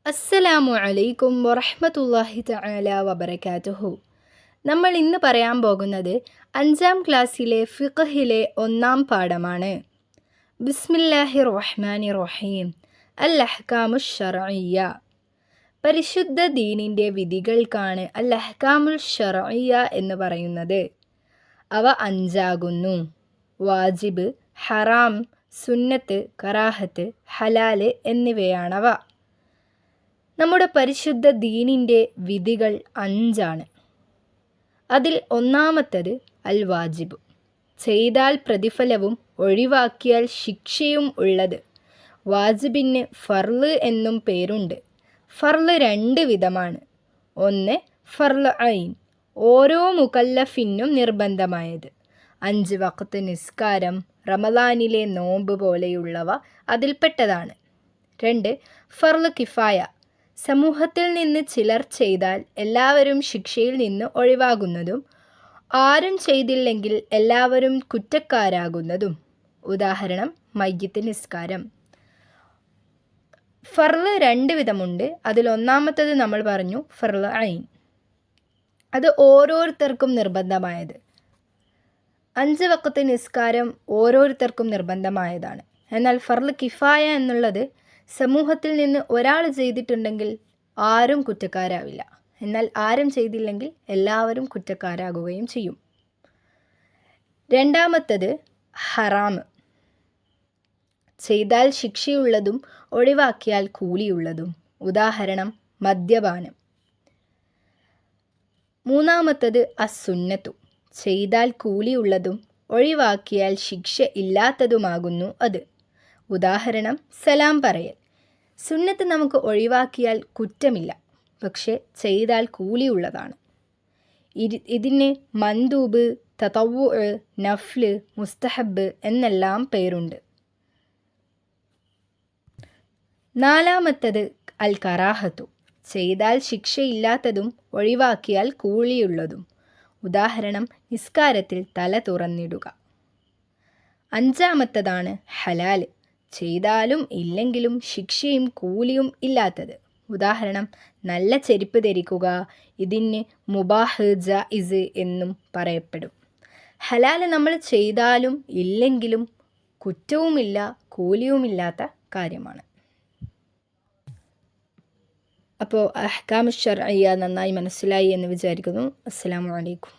അസ്സലാമു അലൈക്കും വറഹ്മത്തുള്ളാഹി തആല വബറകാതുഹു. നമ്മൾ ഇന്ന് പറയാൻ പോകുന്നത് 5ാം ക്ലാസ്സിലെ ഫിഖ്ഹിലെ 1ാം പാഠമാണ്. ബിസ്മില്ലാഹിർ റഹ്മാനിർ റഹീം. അൽ അഹ്കാമുശ് ശർഇയ്യ. പരിശുദ്ധ ദീനിൻ്റെ വിധികൾക്കാണ് അൽ അഹ്കാമുൽ ശർഇയ്യ എന്ന് പറയുന്നത്. അവ 5 വാജിബ്, ഹറാം, സുന്നത്ത്, കറാഹത്ത്, ഹലാല് എന്നിവയാണവ. നമ്മുടെ പരിശുദ്ധ ദീനിൻ്റെ വിധികൾ 5. അതിൽ 1ാമത്തത് അൽ വാജിബ്, ചെയ്താൽ പ്രതിഫലവും ഒഴിവാക്കിയാൽ ശിക്ഷയും ഉള്ളത്. വാജിബിന് ഫർള് എന്നും പേരുണ്ട്. ഫർള് 2 വിധമാണ്. ഒന്ന് ഫർള് ഐൻ, ഓരോ മുകല്ലഫിനും നിർബന്ധമായത്. 5 വഖ്ത് നിസ്കാരം, റമദാനിലെ നോമ്പ് പോലെയുള്ളവ അതിൽപ്പെട്ടതാണ്. 2 ഫർള് കിഫായ, സമൂഹത്തിൽ നിന്ന് ചിലർ ചെയ്താൽ എല്ലാവരും ശിക്ഷയിൽ നിന്ന് ഒഴിവാകുന്നതും ആരും ചെയ്തില്ലെങ്കിൽ എല്ലാവരും കുറ്റക്കാരാകുന്നതും. ഉദാഹരണം മയ്യിത്ത് നിസ്കാരം. ഫർള് 2 വിധമുണ്ട്. അതിൽ 1ാമത്തത് നമ്മൾ പറഞ്ഞു ഫർള് ഐൻ, അത് ഓരോരുത്തർക്കും നിർബന്ധമായത്. 5 വഖ്ത് നിസ്കാരം ഓരോരുത്തർക്കും നിർബന്ധമായതാണ്. എന്നാൽ ഫർള് കിഫായ എന്നുള്ളത് സമൂഹത്തിൽ നിന്ന് ഒരാൾ ചെയ്തിട്ടുണ്ടെങ്കിൽ ആരും കുറ്റക്കാരാവില്ല. എന്നാൽ ആരും ചെയ്തില്ലെങ്കിൽ എല്ലാവരും കുറ്റക്കാരാകുകയും ചെയ്യും. 2ാമത്തത് ഹറാം, ചെയ്താൽ ശിക്ഷയുള്ളതും ഒഴിവാക്കിയാൽ കൂലിയുള്ളതും. ഉദാഹരണം മദ്യപാനം. 3ാമത്തത് അസുന്നത്തു, ചെയ്താൽ കൂലിയുള്ളതും ഒഴിവാക്കിയാൽ ശിക്ഷ ഇല്ലാത്തതുമാകുന്നു അത്. ഉദാഹരണം സലാം പറയൽ. സുന്നത്ത് നമുക്ക് ഒഴിവാക്കിയാൽ കുറ്റമില്ല, പക്ഷെ ചെയ്താൽ കൂലിയുള്ളതാണ്. ഇതിന് മന്ദൂബ്, തതവ്വുഅ്, നഫ്ല്, മുസ്തഹബ് എന്നെല്ലാം പേരുണ്ട്. 4ാമത്തത് അൽ കറാഹത്തു, ചെയ്താൽ ശിക്ഷയില്ലാത്തതും ഒഴിവാക്കിയാൽ കൂലിയുള്ളതും. ഉദാഹരണം നിസ്കാരത്തിൽ തല തുറന്നിടുക. 5ാമത്തതാണ് ഹലാല്, ചെയ്താലും ഇല്ലെങ്കിലും ശിക്ഷയും കൂലിയും ഇല്ലാത്തത്. ഉദാഹരണം നല്ല ചെരുപ്പ് ധരിക്കുക. ഇതിന് മുബാഹ്, ജായിസ് എന്നും പറയപ്പെടും. ഹലാല് നമ്മൾ ചെയ്താലും ഇല്ലെങ്കിലും കുറ്റവുമില്ല കൂലിയുമില്ലാത്ത കാര്യമാണ്. അപ്പോൾ അഹ്കാമുശ് ശർഇയ്യ നന്നായി മനസ്സിലായി എന്ന് വിചാരിക്കുന്നു. അസ്സലാമു അലൈക്കും.